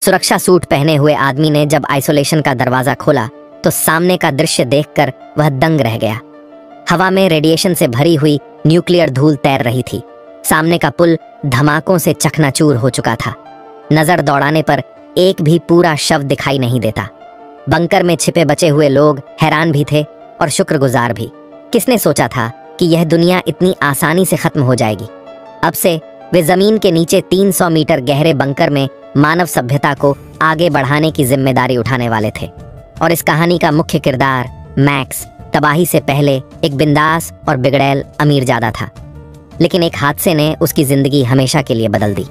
सुरक्षा सूट पहने हुए आदमी ने जब आइसोलेशन का दरवाजा खोला तो सामने का दृश्य देखकर वह दंग रह गया। हवा में रेडिएशन से भरी हुई न्यूक्लियर धूल तैर रही थी। सामने का पुल धमाकों से चकनाचूर हो चुका था। नजर दौड़ाने पर एक भी पूरा शव दिखाई नहीं देता। बंकर में छिपे बचे हुए लोग हैरान भी थे और शुक्रगुजार भी। किसने सोचा था कि यह दुनिया इतनी आसानी से खत्म हो जाएगी। अब से वे जमीन के नीचे 300 मीटर गहरे बंकर में मानव सभ्यता को आगे बढ़ाने की जिम्मेदारी उठाने वाले थे। और इस कहानी का मुख्य किरदार मैक्स तबाही से पहले एक बिंदास और बिगड़ैल अमीरजादा था, लेकिन एक हादसे ने उसकी जिंदगी हमेशा के लिए बदल दी।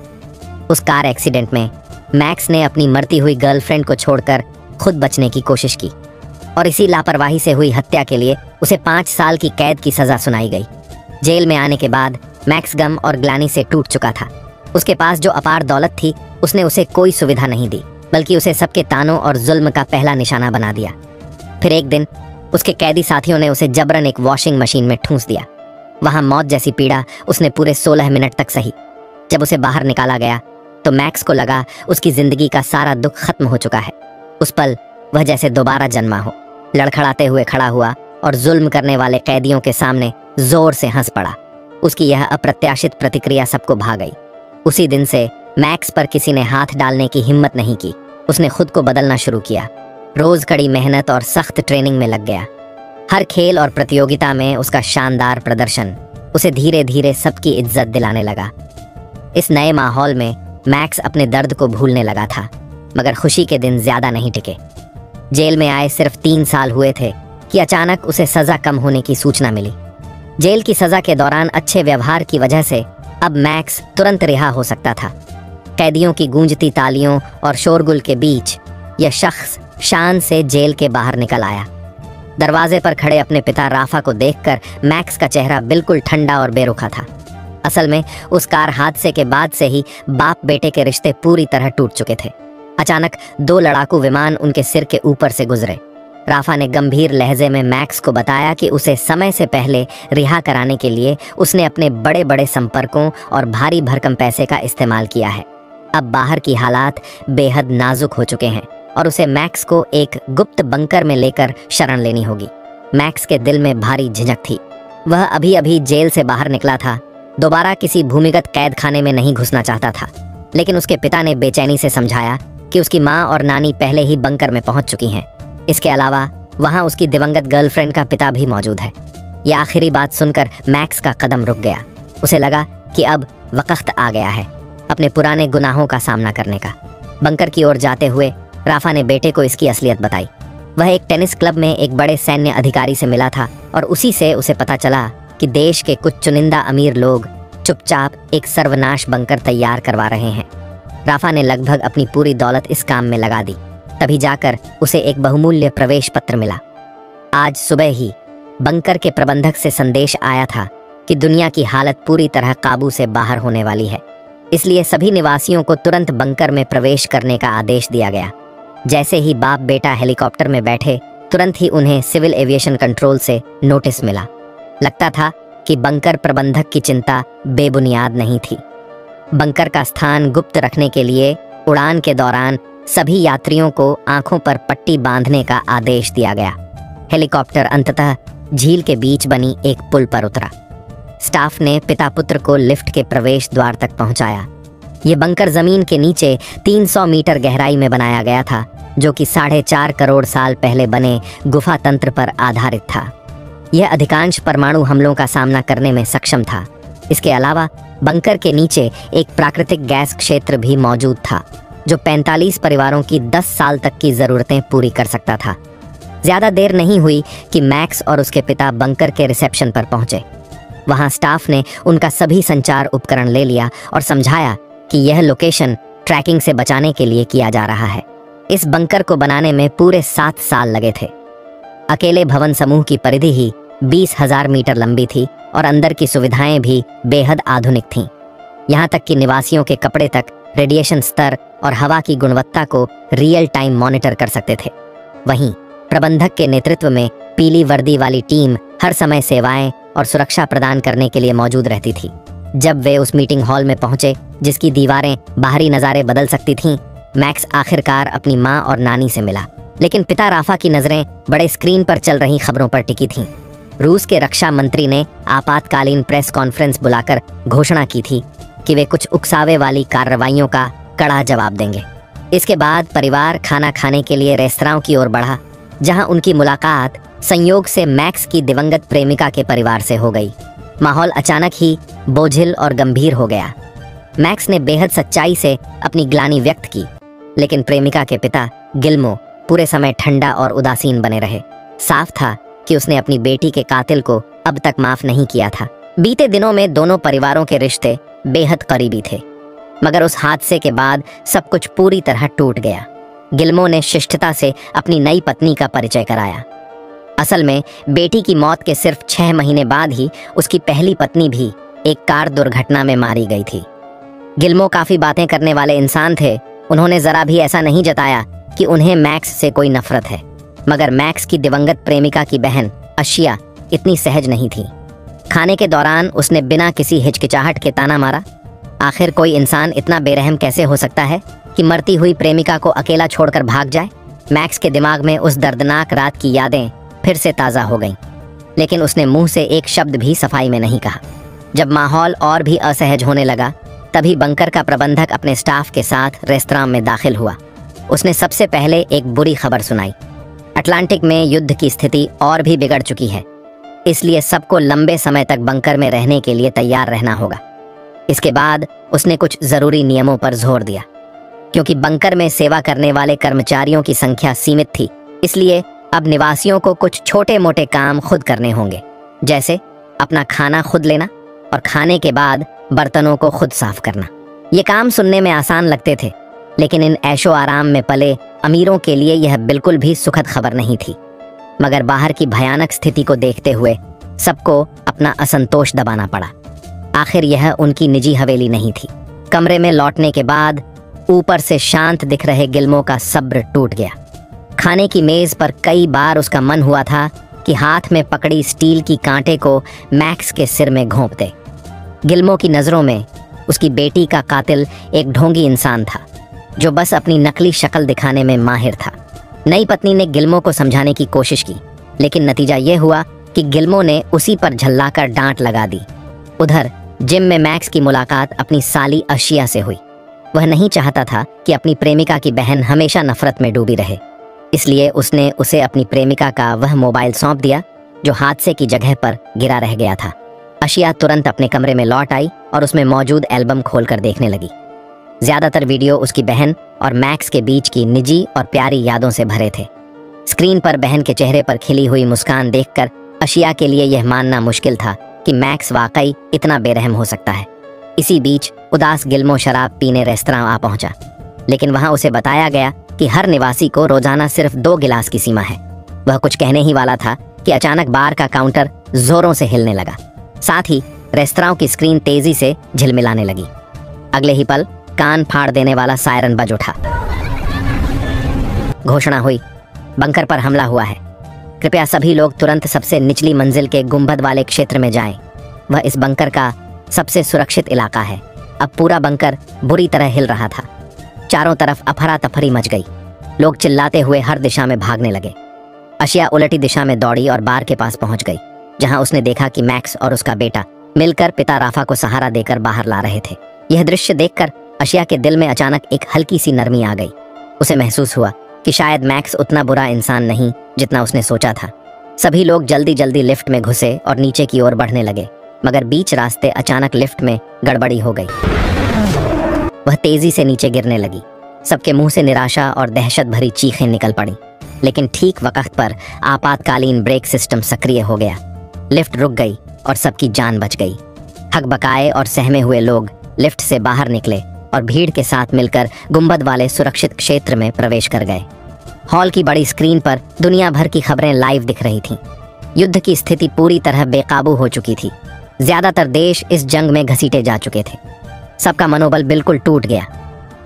उस कार एक्सीडेंट में मैक्स ने अपनी मरती हुई गर्लफ्रेंड को छोड़कर खुद बचने की कोशिश की और इसी लापरवाही से हुई हत्या के लिए उसे 5 साल की कैद की सजा सुनाई गई। जेल में आने के बाद मैक्स गम और ग्लानि से टूट चुका था। उसके पास जो अपार दौलत थी उसने उसे कोई सुविधा नहीं दी, बल्कि उसे सबके तानों और जुल्म का पहला निशाना बना दिया। फिर एक दिन उसके कैदी साथियों ने उसे जबरन एक वॉशिंग मशीन में ठूंस दिया। वहां मौत जैसी पीड़ा उसने पूरे 16 मिनट तक सही। जब उसे बाहर निकाला गया तो मैक्स को लगा उसकी जिंदगी का सारा दुख खत्म हो चुका है। उस पल वह जैसे दोबारा जन्मा हो। लड़खड़ाते हुए खड़ा हुआ और जुल्म करने वाले कैदियों के सामने जोर से हंस पड़ा। उसकी यह अप्रत्याशित प्रतिक्रिया सबको भा गई। उसी दिन से मैक्स पर किसी ने हाथ डालने की हिम्मत नहीं की। उसने खुद को बदलना शुरू किया। रोज कड़ी मेहनत और सख्त ट्रेनिंग में लग गया। हर खेल और प्रतियोगिता में उसका शानदार प्रदर्शन उसे धीरे धीरे सबकी इज्जत दिलाने लगा। इस नए माहौल में मैक्स अपने दर्द को भूलने लगा था, मगर खुशी के दिन ज्यादा नहीं टिके। जेल में आए सिर्फ 3 साल हुए थे कि अचानक उसे सजा कम होने की सूचना मिली। जेल की सजा के दौरान अच्छे व्यवहार की वजह से अब मैक्स तुरंत रिहा हो सकता था। कैदियों की गूंजती तालियों और शोरगुल के बीच यह शख्स शान से जेल के बाहर निकल आया। दरवाजे पर खड़े अपने पिता राफा को देखकर मैक्स का चेहरा बिल्कुल ठंडा और बेरुखा था। असल में उस कार हादसे के बाद से ही बाप बेटे के रिश्ते पूरी तरह टूट चुके थे। अचानक 2 लड़ाकू विमान उनके सिर के ऊपर से गुजरे। राफा ने गंभीर लहजे में मैक्स को बताया कि उसे समय से पहले रिहा कराने के लिए उसने अपने बड़े बड़े संपर्कों और भारी भरकम पैसे का इस्तेमाल किया है। अब बाहर की हालात बेहद नाजुक हो चुके हैं और उसे मैक्स को एक गुप्त बंकर में लेकर शरण लेनी होगी। मैक्स के दिल में भारी झिझक थी। वह अभी अभी जेल से बाहर निकला था, दोबारा किसी भूमिगत कैद खाने में नहीं घुसना चाहता था। लेकिन उसके पिता ने बेचैनी से समझाया कि उसकी माँ और नानी पहले ही बंकर में पहुंच चुकी हैं। इसके अलावा वहां उसकी दिवंगत गर्लफ्रेंड का पिता भी मौजूद है। यह आखिरी बात सुनकर मैक्स का कदम रुक गया। उसे लगा कि अब वक्त आ गया है अपने पुराने गुनाहों का सामना करने का। बंकर की ओर जाते हुए राफा ने बेटे को इसकी असलियत बताई। वह एक टेनिस क्लब में एक बड़े सैन्य अधिकारी से मिला था और उसी से उसे पता चला कि देश के कुछ चुनिंदा अमीर लोग चुपचाप एक सर्वनाश बंकर तैयार करवा रहे हैं। राफा ने लगभग अपनी पूरी दौलत इस काम में लगा दी। तभी जाकर उसे एक बहुमूल्य प्रवेश पत्र मिला। आज सुबह ही बंकर के प्रबंधक से संदेश आया था कि दुनिया की हालत पूरी तरह काबू से बाहर होने वाली है, इसलिए सभी निवासियों को तुरंत बंकर में प्रवेश करने का आदेश दिया गया। जैसे ही बाप बेटा हेलीकॉप्टर में बैठे, तुरंत ही उन्हें सिविल एविएशन कंट्रोल से नोटिस मिला। लगता था कि बंकर प्रबंधक की चिंता बेबुनियाद नहीं थी। बंकर का स्थान गुप्त रखने के लिए उड़ान के दौरान सभी यात्रियों को आंखों पर पट्टी बांधने का आदेश दिया गया। हेलीकॉप्टर अंततः झील के बीच बनी एक पुल पर उतरा। स्टाफ ने पिता पुत्र को लिफ्ट के प्रवेश द्वार तक पहुंचाया। ये बंकर जमीन के नीचे 300 मीटर गहराई में बनाया गया था, जो कि 4.5 करोड़ साल पहले बने गुफा तंत्र पर आधारित था। यह अधिकांश परमाणु हमलों का सामना करने में सक्षम था। इसके अलावा बंकर के नीचे एक प्राकृतिक गैस क्षेत्र भी मौजूद था, जो 45 परिवारों की 10 साल तक की जरूरतें पूरी कर सकता था। ज्यादा देर नहीं हुई कि मैक्स और उसके पिता बंकर के रिसेप्शन पर पहुंचे। वहां स्टाफ ने उनका सभी संचार उपकरण ले लिया और समझाया कि यह लोकेशन ट्रैकिंग से बचाने के लिए किया जा रहा है। इस बंकर को बनाने में पूरे 7 साल लगे थे। अकेले भवन समूह की परिधि ही 20,000 मीटर लंबी थी और अंदर की सुविधाएं भी बेहद आधुनिक थीं। यहाँ तक कि निवासियों के कपड़े तक रेडिएशन स्तर और हवा की गुणवत्ता को रियल टाइम मॉनिटर कर सकते थे। वहीं प्रबंधक के नेतृत्व में पीली वर्दी वाली टीम हर समय सेवाएं और सुरक्षा प्रदान करने के लिए मौजूद रहती थी। जब वे उस मीटिंग हॉल में पहुंचे, जिसकी दीवारें बाहरी नज़ारे बदल सकती थीं, मैक्स आखिरकार अपनी माँ और नानी से मिला, लेकिन पिता राफा की नजरें बड़े स्क्रीन पर चल रही खबरों पर टिकी थीं। रूस के रक्षा मंत्री ने आपातकालीन प्रेस कॉन्फ्रेंस बुलाकर घोषणा की थी कि वे कुछ उकसावे वाली कार्रवाइयों का कड़ा जवाब देंगे। इसके बाद परिवार खाना खाने के लिए रेस्तरां की ओर बढ़ा, जहां उनकी मुलाकात संयोग से मैक्स की दिवंगत प्रेमिका के परिवार से हो गई। माहौल अचानक ही बोझिल और गंभीर हो गया। मैक्स ने बेहद सच्चाई से अपनी ग्लानि व्यक्त की, लेकिन प्रेमिका के पिता गिल्मो पूरे समय ठंडा और उदासीन बने रहे। साफ था कि उसने अपनी बेटी के कातिल को अब तक माफ नहीं किया था। बीते दिनों में दोनों परिवारों के रिश्ते बेहद करीबी थे, मगर उस हादसे के बाद सब कुछ पूरी तरह टूट गया। गिल्मो ने शिष्टता से अपनी नई पत्नी का परिचय कराया। असल में बेटी की मौत के सिर्फ 6 महीने बाद ही उसकी पहली पत्नी भी एक कार दुर्घटना में मारी गई थी। गिल्मो काफी बातें करने वाले इंसान थे। उन्होंने जरा भी ऐसा नहीं जताया कि उन्हें मैक्स से कोई नफरत है, मगर मैक्स की दिवंगत प्रेमिका की बहन अशिया इतनी सहज नहीं थी। खाने के दौरान उसने बिना किसी हिचकिचाहट के ताना मारा। आखिर कोई इंसान इतना बेरहम कैसे हो सकता है कि मरती हुई प्रेमिका को अकेला छोड़कर भाग जाए। मैक्स के दिमाग में उस दर्दनाक रात की यादें फिर से ताज़ा हो गईं, लेकिन उसने मुंह से एक शब्द भी सफाई में नहीं कहा। जब माहौल और भी असहज होने लगा, तभी बंकर का प्रबंधक अपने स्टाफ के साथ रेस्तरां में दाखिल हुआ। उसने सबसे पहले एक बुरी खबर सुनाई। अटलांटिक में युद्ध की स्थिति और भी बिगड़ चुकी है, इसलिए सबको लंबे समय तक बंकर में रहने के लिए तैयार रहना होगा। इसके बाद उसने कुछ जरूरी नियमों पर जोर दिया। क्योंकि बंकर में सेवा करने वाले कर्मचारियों की संख्या सीमित थी, इसलिए अब निवासियों को कुछ छोटे मोटे काम खुद करने होंगे, जैसे अपना खाना खुद लेना और खाने के बाद बर्तनों को खुद साफ करना। ये काम सुनने में आसान लगते थे, लेकिन इन ऐशो आराम में पले अमीरों के लिए यह बिल्कुल भी सुखद खबर नहीं थी। मगर बाहर की भयानक स्थिति को देखते हुए सबको अपना असंतोष दबाना पड़ा। आखिर यह उनकी निजी हवेली नहीं थी। कमरे में लौटने के बाद ऊपर से शांत दिख रहे गिल्मो का सब्र टूट गया। खाने की मेज पर कई बार उसका मन हुआ था कि हाथ में पकड़ी स्टील की कांटे को मैक्स के सिर में घोंप दे। गिल्मो की नज़रों में उसकी बेटी का कातिल एक ढोंगी इंसान था, जो बस अपनी नकली शक्ल दिखाने में माहिर था। नई पत्नी ने गिल्मो को समझाने की कोशिश की, लेकिन नतीजा यह हुआ कि गिल्मो ने उसी पर झल्लाकर डांट लगा दी। उधर जिम में मैक्स की मुलाकात अपनी साली अशिया से हुई। वह नहीं चाहता था कि अपनी प्रेमिका की बहन हमेशा नफरत में डूबी रहे, इसलिए उसने उसे अपनी प्रेमिका का वह मोबाइल सौंप दिया जो हादसे की जगह पर गिरा रह गया था। अशिया तुरंत अपने कमरे में लौट आई और उसमें मौजूद एल्बम खोलकर देखने लगी। ज्यादातर वीडियो उसकी बहन और मैक्स के बीच की निजी और प्यारी यादों से भरे थे। स्क्रीन पर बहन के चेहरे पर खिली हुई मुस्कान देखकर अशिया के लिए यह मानना मुश्किल था कि मैक्स वाकई इतना बेरहम हो सकता है। इसी बीच उदास गिल्मो शराब पीने रेस्तरां आ पहुंचा, लेकिन वहां उसे बताया गया कि हर निवासी को रोजाना सिर्फ 2 गिलास की सीमा है। वह कुछ कहने ही वाला था कि अचानक बार का काउंटर जोरों से हिलने लगा। साथ ही रेस्तरां की स्क्रीन तेजी से झिलमिलाने लगी। अगले ही पल कान फाड़ देने वाला सायरन बज उठा। घोषणा हुई, बंकर पर हमला हुआ है। कृपया सभी लोग तुरंत सबसे निचली मंजिल के गुंबद वाले क्षेत्र में जाएं। वह इस बंकर का सबसे सुरक्षित इलाका है। अब पूरा बंकर बुरी तरह हिल रहा था। चारों तरफ अफरा तफरी मच गई। लोग चिल्लाते हुए हर दिशा में भागने लगे। अशिया उलटी दिशा में दौड़ी और बार के पास पहुंच गई, जहां उसने देखा कि मैक्स और उसका बेटा मिलकर पिता राफा को सहारा देकर बाहर ला रहे थे। यह दृश्य देखकर अशिया के दिल में अचानक एक हल्की सी नरमी आ गई। उसे महसूस हुआ कि शायद मैक्स उतना बुरा इंसान नहीं जितना उसने सोचा था। सभी लोग जल्दी जल्दी लिफ्ट में घुसे और नीचे की ओर बढ़ने लगे, मगर बीच रास्ते अचानक लिफ्ट में गड़बड़ी हो गई। वह तेजी से नीचे गिरने लगी। सबके मुंह से निराशा और दहशत भरी चीखें निकल पड़ी, लेकिन ठीक वक्त पर आपातकालीन ब्रेक सिस्टम सक्रिय हो गया। लिफ्ट रुक गई और सबकी जान बच गई। हकबकाए और सहमे हुए लोग लिफ्ट से बाहर निकले और भीड़ के साथ मिलकर गुंबद वाले सुरक्षित क्षेत्र में प्रवेश कर गए। हॉल की बड़ी स्क्रीन पर दुनिया भर की खबरें लाइव दिख रही थीं। युद्ध की स्थिति पूरी तरह बेकाबू हो चुकी थी। ज्यादातर देश इस जंग में घसीटे जा चुके थे। सबका मनोबल बिल्कुल टूट गया।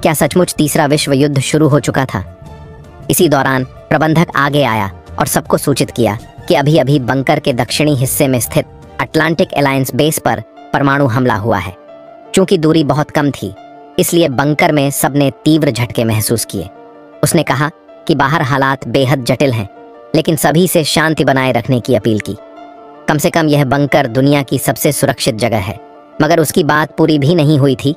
क्या सचमुच तीसरा विश्व युद्ध शुरू हो चुका था? इसी दौरान प्रबंधक आगे आया और सबको सूचित किया कि अभी अभी बंकर के दक्षिणी हिस्से में स्थित अटलांटिक अलायंस बेस पर परमाणु हमला हुआ है। चूंकि दूरी बहुत कम थी, इसलिए बंकर में सबने तीव्र झटके महसूस किए। उसने कहा कि बाहर हालात बेहद जटिल हैं, लेकिन सभी से शांति बनाए रखने की अपील की। कम से कम यह बंकर दुनिया की सबसे सुरक्षित जगह है। मगर उसकी बात पूरी भी नहीं हुई थी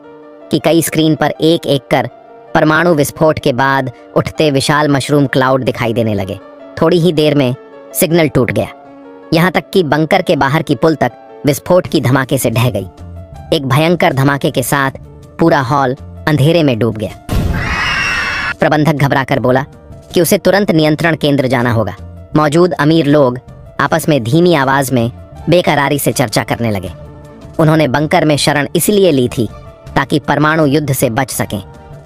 कि कई स्क्रीन पर एक एक कर परमाणु विस्फोट के बाद उठते विशाल मशरूम क्लाउड दिखाई देने लगे। थोड़ी ही देर में सिग्नल टूट गया, यहाँ तक कि बंकर के बाहर की पुल तक विस्फोट की धमाके से ढह गई। एक भयंकर धमाके के साथ पूरा हॉल अंधेरे में डूब गया। प्रबंधक घबराकर बोला कि उसे तुरंत नियंत्रण केंद्र जाना होगा। मौजूद अमीर लोग आपस में धीमी आवाज में बेकरारी से चर्चा करने लगे। उन्होंने बंकर में शरण इसलिए ली थी ताकि परमाणु युद्ध से बच सकें,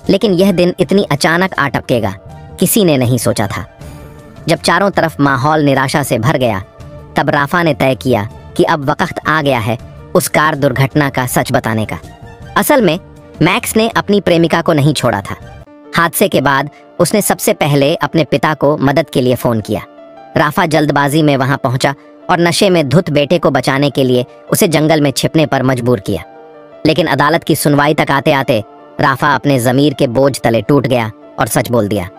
लेकिन यह दिन इतनी अचानक आ टपकेगा किसी ने नहीं सोचा था। जब चारों तरफ माहौल निराशा से भर गया, तब राफा ने तय किया कि अब वक्त आ गया है उस कार दुर्घटना का सच बताने का। असल में मैक्स ने अपनी प्रेमिका को नहीं छोड़ा था। हादसे के बाद उसने सबसे पहले अपने पिता को मदद के लिए फोन किया। राफा जल्दबाजी में वहां पहुंचा और नशे में धुत बेटे को बचाने के लिए उसे जंगल में छिपने पर मजबूर किया। लेकिन अदालत की सुनवाई तक आते आते राफा अपने जमीर के बोझ तले टूट गया और सच बोल दिया।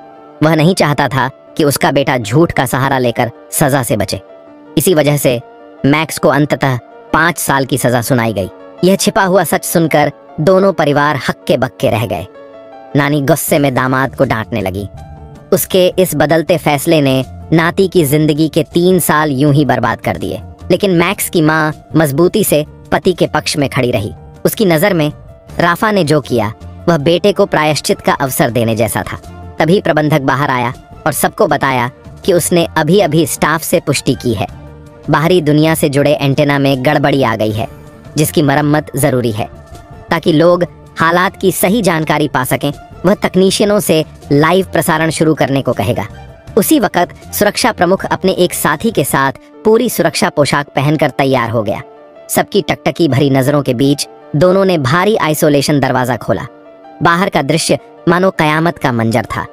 वह नहीं चाहता था कि उसका बेटा झूठ का सहारा लेकर सजा से बचे। इसी वजह से मैक्स को अंततः 5 साल की सजा सुनाई गई। यह छिपा हुआ सच सुनकर दोनों परिवार हक्के बक्के रह गए। नानी गुस्से में दामाद को डांटने लगी। उसके इस बदलते फैसले ने नाती की जिंदगी के 3 साल यूं ही बर्बाद कर दिए। लेकिन मैक्स की मां मजबूती से पति के पक्ष में खड़ी रही। उसकी नजर में राफा ने जो किया वह बेटे को प्रायश्चित का अवसर देने जैसा था। तभी प्रबंधक बाहर आया और सबको बताया कि उसने अभी अभी स्टाफ से पुष्टि की है। बाहरी दुनिया से जुड़े एंटेना में गड़बड़ी आ गई है, जिसकी मरम्मत जरूरी है ताकि लोग हालात की सही जानकारी पा सकें। वह तकनीशियनों से लाइव प्रसारण शुरू करने को कहेगा। उसी वक्त सुरक्षा प्रमुख अपने एक साथी के साथ पूरी सुरक्षा पोशाक पहनकर तैयार हो गया। सबकी टकटकी भरी नजरों के बीच दोनों ने भारी आइसोलेशन दरवाजा खोला। बाहर का दृश्य मानो कयामत का मंजर था।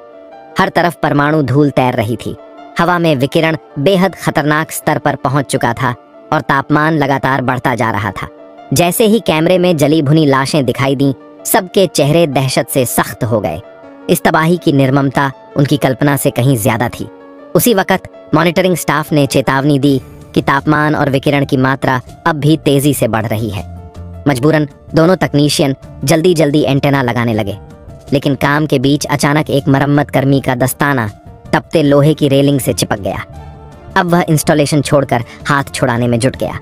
हर तरफ परमाणु धूल तैर रही थी। हवा में विकिरण बेहद खतरनाक स्तर पर पहुंच चुका था और तापमान लगातार बढ़ता जा रहा था। जैसे ही कैमरे में जली भुनी लाशें दिखाई दी, सबके चेहरे दहशत से सख्त हो गए। इस तबाही की निर्ममता उनकी कल्पना से कहीं ज्यादा थी। उसी वक्त मॉनिटरिंग स्टाफ ने चेतावनी दी कि तापमान और विकिरण की मात्रा अब भी तेजी से बढ़ रही है। मजबूरन दोनों तकनीशियन जल्दी जल्दी एंटेना लगाने लगे। लेकिन काम के बीच अचानक एक मरम्मत कर्मी का दस्ताना तपते लोहे की रेलिंग से चिपक गया। अब वह इंस्टॉलेशन छोड़कर हाथ छुड़ाने में जुट गया।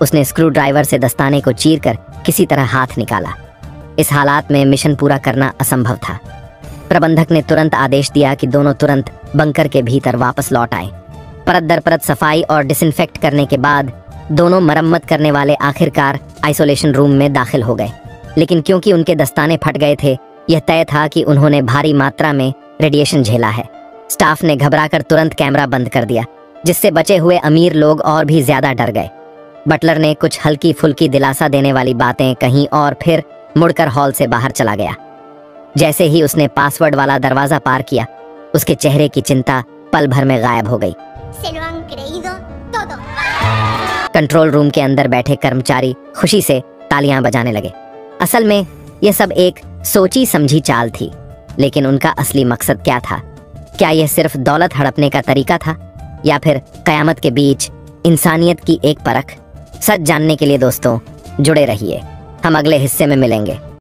उसने स्क्रू ड्राइवर से दस्ताने को चीरकर किसी तरह हाथ निकाला। इस हालात में मिशन पूरा करना असंभव था। प्रबंधक ने तुरंत आदेश दिया कि दोनों तुरंत बंकर के भीतर वापस लौट आए। परत दर परत सफाई और डिसइंफेक्ट करने के बाद दोनों मरम्मत करने वाले आखिरकार आइसोलेशन रूम में दाखिल हो गए। लेकिन क्योंकि उनके दस्ताने फट गए थे, यह तय था कि उन्होंने भारी मात्रा में रेडिएशन झेला है। स्टाफ ने घबराकर तुरंत कैमरा बंद कर दिया, जिससे बचे हुए अमीर लोग और भी ज्यादा डर गए। बटलर ने कुछ हल्की फुल्की दिलासा देने वाली बातें कहीं और फिर मुड़कर हॉल से बाहर चला गया। जैसे ही उसने पासवर्ड वाला दरवाजा पार किया, उसके चेहरे की चिंता पल भर में गायब हो गई। कंट्रोल रूम के अंदर बैठे कर्मचारी खुशी से तालियां बजाने लगे। असल में यह सब एक सोची समझी चाल थी, लेकिन उनका असली मकसद क्या था? क्या यह सिर्फ दौलत हड़पने का तरीका था, या फिर कयामत के बीच इंसानियत की एक परख? सच जानने के लिए दोस्तों जुड़े रहिए। हम अगले हिस्से में मिलेंगे।